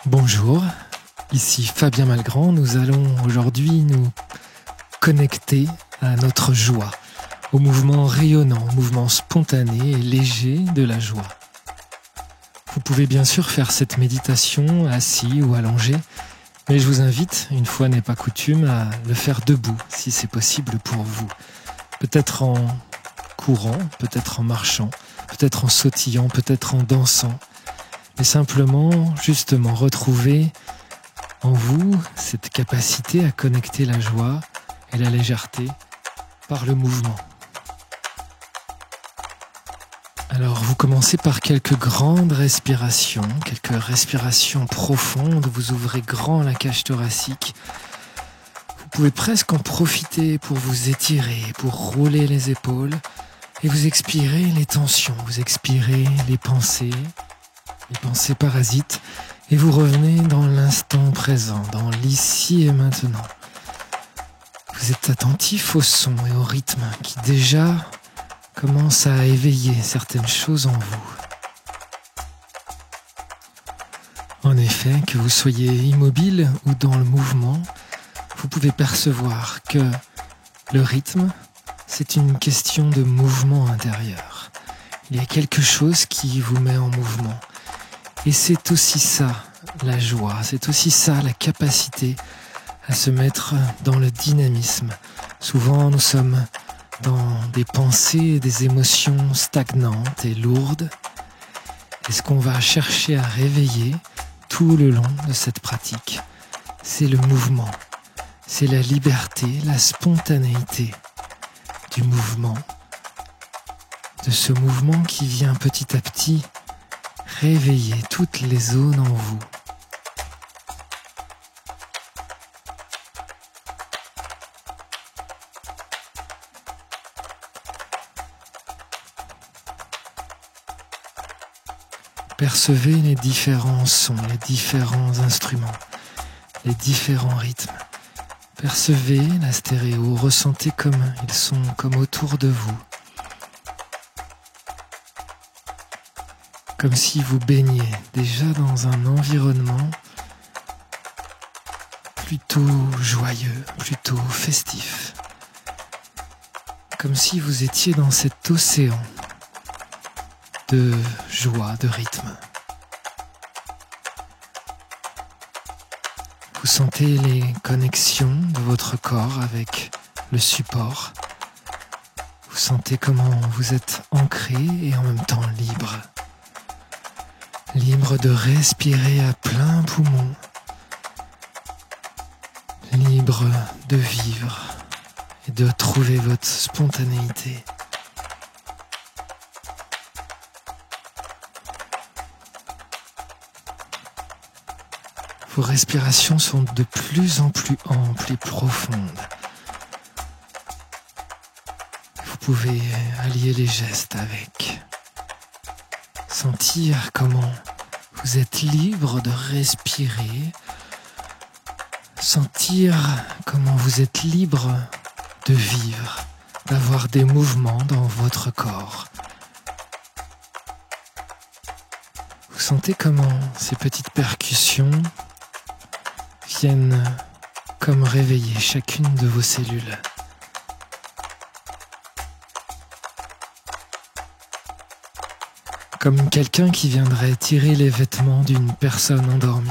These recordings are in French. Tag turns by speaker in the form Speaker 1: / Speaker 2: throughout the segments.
Speaker 1: Bonjour, ici Fabien Malgrand. Nous allons aujourd'hui nous connecter à notre joie, au mouvement rayonnant, au mouvement spontané et léger de la joie. Vous pouvez bien sûr faire cette méditation assis ou allongé, mais je vous invite, une fois n'est pas coutume, à le faire debout, si c'est possible pour vous. Peut-être en courant, peut-être en marchant, peut-être en sautillant, peut-être en dansant. Mais simplement, justement, retrouver en vous cette capacité à connecter la joie et la légèreté par le mouvement. Alors, vous commencez par quelques grandes respirations, quelques respirations profondes. Vous ouvrez grand la cage thoracique. Vous pouvez presque en profiter pour vous étirer, pour rouler les épaules. Et vous expirez les tensions, vous expirez les pensées parasites. Et vous revenez dans l'instant présent, dans l'ici et maintenant. Vous êtes attentif au son et au rythme qui déjà commence à éveiller certaines choses en vous. En effet, que vous soyez immobile ou dans le mouvement, vous pouvez percevoir que le rythme, c'est une question de mouvement intérieur. Il y a quelque chose qui vous met en mouvement. Et c'est aussi ça, la joie, c'est aussi ça, la capacité à se mettre dans le dynamisme. Souvent, nous sommes dans des pensées et des émotions stagnantes et lourdes. Et ce qu'on va chercher à réveiller tout le long de cette pratique, c'est le mouvement, c'est la liberté, la spontanéité du mouvement, de ce mouvement qui vient petit à petit réveiller toutes les zones en vous. Percevez les différents sons, les différents instruments, les différents rythmes. Percevez la stéréo, ressentez comme ils sont comme autour de vous. Comme si vous baigniez déjà dans un environnement plutôt joyeux, plutôt festif. Comme si vous étiez dans cet océan de joie, de rythme. Vous sentez les connexions de votre corps avec le support. Vous sentez comment vous êtes ancré et en même temps libre. Libre de respirer à plein poumon. Libre de vivre et de trouver votre spontanéité. Vos respirations sont de plus en plus amples et profondes. Vous pouvez allier les gestes avec. Sentir comment vous êtes libre de respirer. Sentir comment vous êtes libre de vivre, d'avoir des mouvements dans votre corps. Vous sentez comment ces petites percussions viennent comme réveiller chacune de vos cellules. Comme quelqu'un qui viendrait tirer les vêtements d'une personne endormie.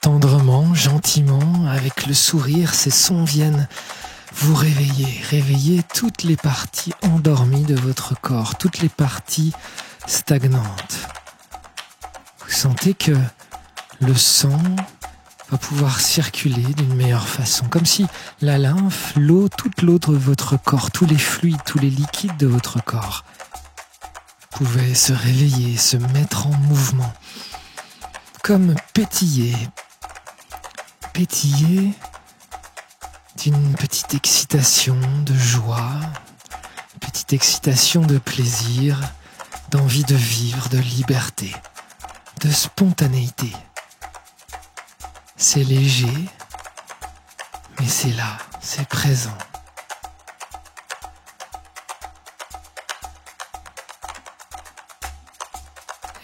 Speaker 1: Tendrement, gentiment, avec le sourire, ces sons viennent vous réveiller toutes les parties endormies de votre corps, toutes les parties stagnantes. Vous sentez que le sang va pouvoir circuler d'une meilleure façon, comme si la lymphe, l'eau, toute l'eau de votre corps, tous les fluides, tous les liquides de votre corps pouvaient se réveiller, se mettre en mouvement, comme pétiller d'une petite excitation de joie, une petite excitation de plaisir, d'envie de vivre, de liberté, de spontanéité. C'est léger, mais c'est là, c'est présent.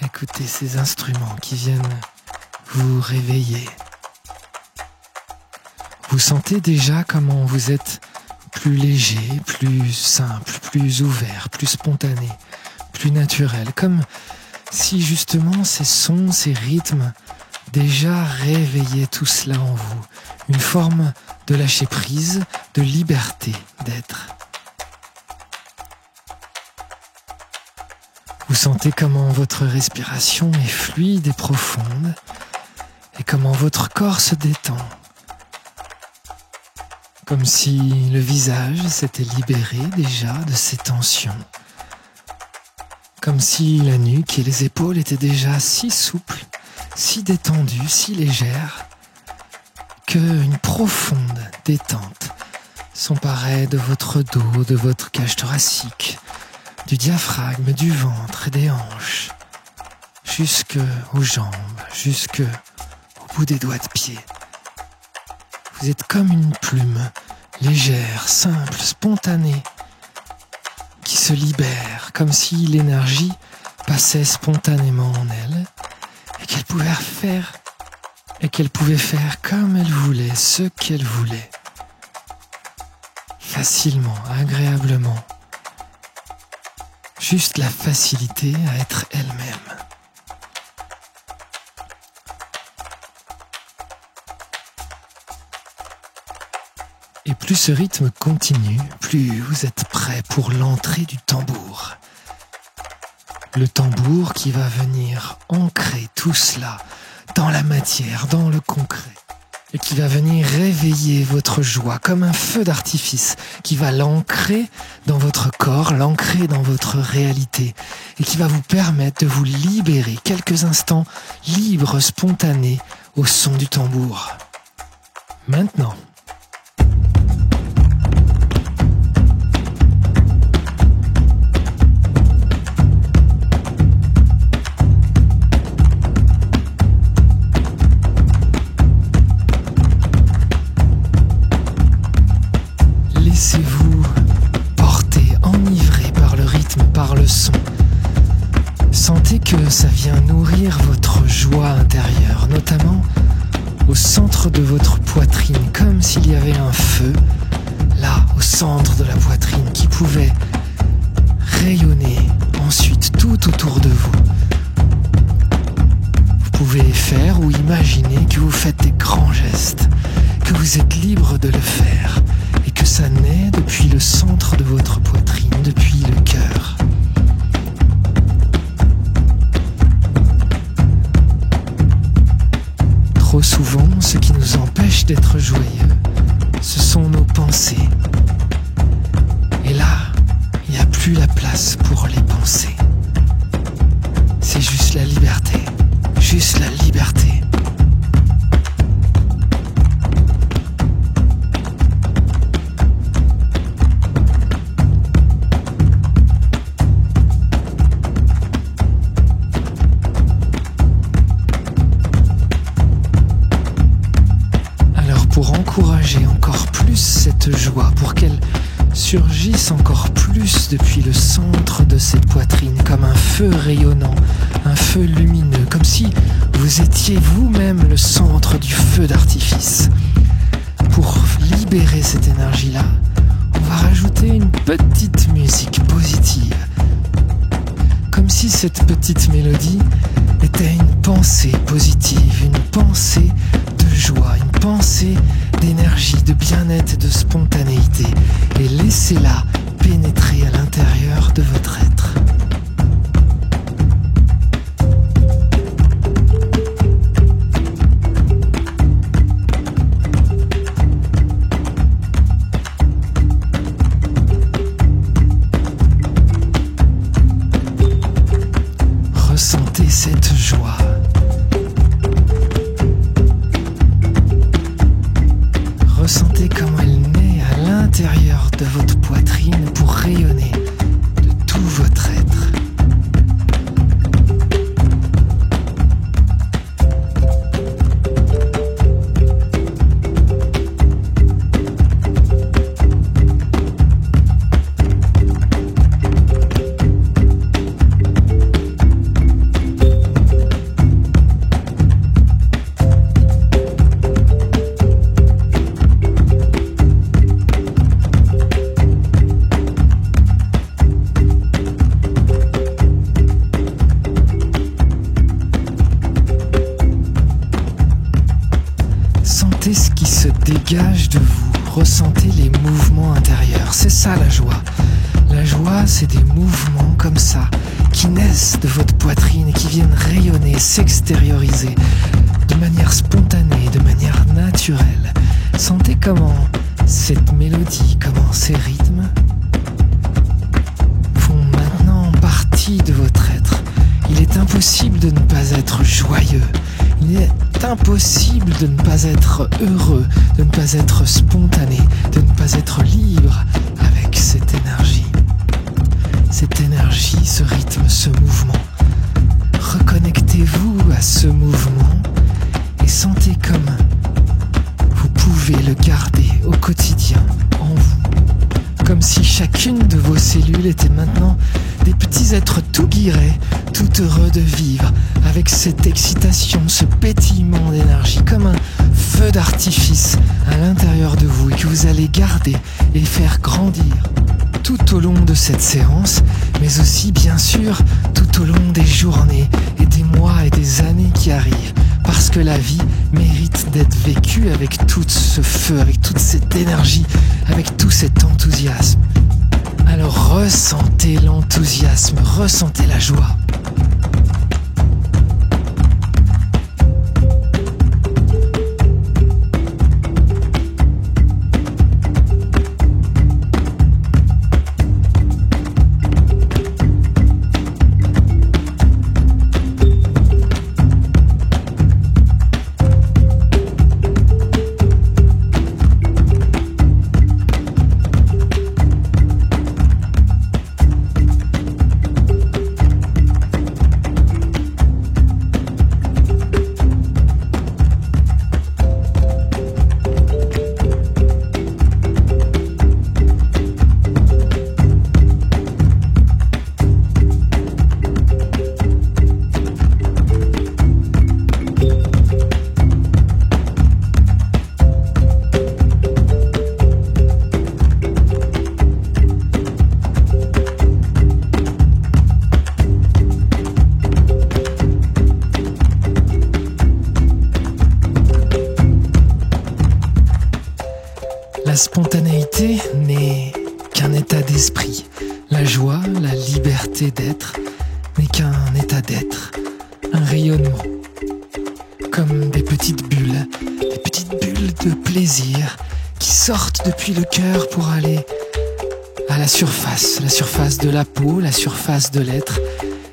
Speaker 1: Écoutez ces instruments qui viennent vous réveiller. Vous sentez déjà comment vous êtes plus léger, plus simple, plus ouvert, plus spontané, plus naturel, comme si justement ces sons, ces rythmes déjà réveillaient tout cela en vous, une forme de lâcher prise, de liberté d'être. Vous sentez comment votre respiration est fluide et profonde et comment votre corps se détend. Comme si le visage s'était libéré déjà de ses tensions. Comme si la nuque et les épaules étaient déjà si souples, si détendues, si légères, qu'une profonde détente s'emparait de votre dos, de votre cage thoracique, du diaphragme, du ventre et des hanches, jusque aux jambes, jusque au bout des doigts de pied. Vous êtes comme une plume, légère, simple, spontanée, qui se libère, comme si l'énergie passait spontanément en elle, et qu'elle pouvait faire comme elle voulait, ce qu'elle voulait, facilement, agréablement, juste la facilité à être elle-même. Et plus ce rythme continue, plus vous êtes prêt pour l'entrée du tambour. Le tambour qui va venir ancrer tout cela dans la matière, dans le concret. Et qui va venir réveiller votre joie comme un feu d'artifice, qui va l'ancrer dans votre corps, l'ancrer dans votre réalité, et qui va vous permettre de vous libérer quelques instants libres, spontanés, au son du tambour. Maintenant, laissez-vous porter, enivrer par le rythme, par le son. Sentez que ça vient nourrir votre joie intérieure, notamment au centre de votre poitrine, comme s'il y avait un feu, là, au centre de la poitrine, qui pouvait rayonner ensuite tout autour de vous. Vous pouvez faire ou imaginer que vous faites des grands gestes, que vous êtes libre de le faire, et que ça naît depuis le centre de votre poitrine, depuis le cœur. Trop souvent, ce qui nous empêche d'être joyeux, ce sont nos pensées. Et là, il n'y a plus la place pour les pensées. C'est juste la liberté, juste la liberté. Pour encourager encore plus cette joie, pour qu'elle surgisse encore plus depuis le centre de cette poitrine, comme un feu rayonnant, un feu lumineux, comme si vous étiez vous-même le centre du feu d'artifice. Pour libérer cette énergie-là, on va rajouter une petite musique positive, comme si cette petite mélodie était une pensée positive, une pensée de joie, une pensée d'énergie, de bien-être et de spontanéité. Et laissez-la pénétrer à l'intérieur de votre être. Ressentez cette joie. Ressentez comment elle naît à l'intérieur de votre poitrine pour rayonner de tout votre être. dégage de vous. Ressentez les mouvements intérieurs. C'est ça la joie. La joie, c'est des mouvements comme ça, qui naissent de votre poitrine et qui viennent rayonner, s'extérioriser de manière spontanée, de manière naturelle. Sentez comment cette mélodie, comment ces rythmes font maintenant partie de votre être. Il est impossible de ne pas être joyeux. Il est impossible de ne pas être heureux, de ne pas être spontané, de ne pas être libre avec cette énergie. Cette énergie, ce rythme, ce mouvement. Reconnectez-vous à ce mouvement et sentez comme vous pouvez le garder au quotidien en vous. Comme si chacune de vos cellules était maintenant des petits êtres tout guirés, tout heureux de vivre, avec cette excitation, ce pétillement d'énergie, comme un feu d'artifice à l'intérieur de vous et que vous allez garder et faire grandir tout au long de cette séance, mais aussi bien sûr tout au long des journées et des mois et des années qui arrivent, parce que la vie mérite d'être vécue avec tout ce feu, avec toute cette énergie, avec tout cet enthousiasme. Alors ressentez l'enthousiasme, ressentez la joie. La spontanéité n'est qu'un état d'esprit. La joie, la liberté d'être n'est qu'un état d'être, un rayonnement. Comme des petites bulles de plaisir qui sortent depuis le cœur pour aller à la surface de la peau, la surface de l'être,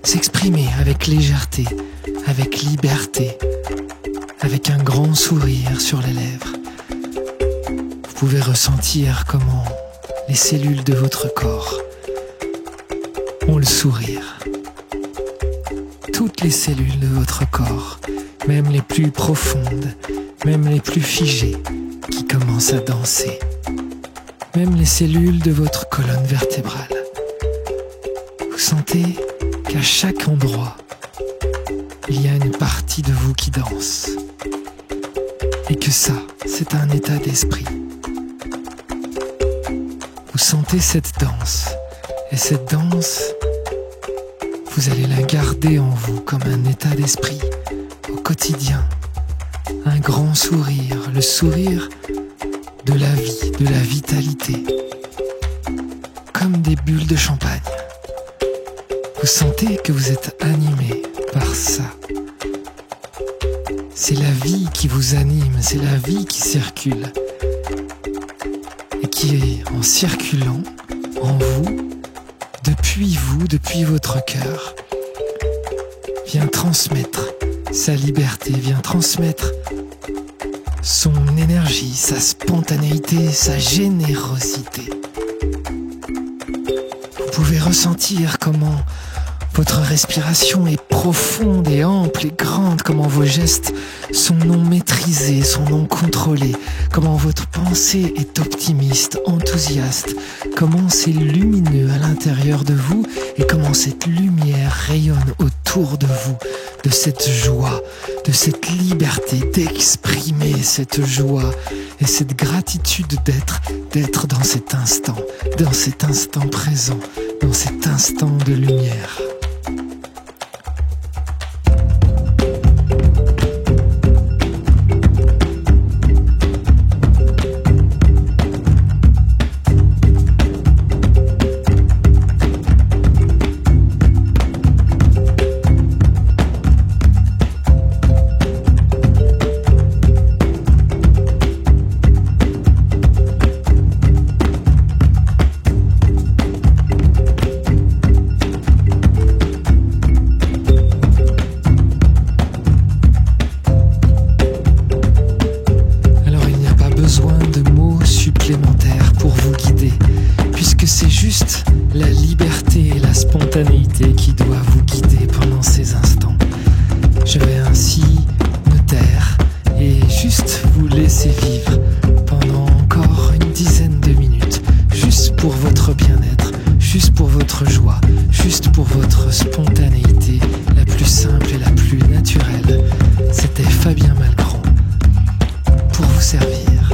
Speaker 1: s'exprimer avec légèreté, avec liberté, avec un grand sourire sur les lèvres. Vous pouvez ressentir comment les cellules de votre corps ont le sourire. Toutes les cellules de votre corps, même les plus profondes, même les plus figées, qui commencent à danser. Même les cellules de votre colonne vertébrale. Vous sentez qu'à chaque endroit, il y a une partie de vous qui danse. Et que ça, c'est un état d'esprit. Vous sentez cette danse, et cette danse, vous allez la garder en vous comme un état d'esprit, au quotidien. Un grand sourire, le sourire de la vie, de la vitalité, comme des bulles de champagne. Vous sentez que vous êtes animé par ça. C'est la vie qui vous anime, c'est la vie qui circule. Et qui, en circulant en vous, depuis votre cœur, vient transmettre sa liberté, vient transmettre son énergie, sa spontanéité, sa générosité. Vous pouvez ressentir comment votre respiration est profonde et ample et grande, comment vos gestes sont non maîtrisés, sont non contrôlés, comment votre pensée est optimiste, enthousiaste, comment c'est lumineux à l'intérieur de vous et comment cette lumière rayonne autour de vous, de cette joie, de cette liberté d'exprimer cette joie et cette gratitude d'être dans cet instant présent, dans cet instant de lumière. spontanéité qui doit vous guider pendant ces instants. Je vais ainsi me taire et juste vous laisser vivre pendant encore une dizaine de minutes, juste pour votre bien-être, juste pour votre joie, juste pour votre spontanéité la plus simple et la plus naturelle. C'était Fabien Malgrand pour vous servir.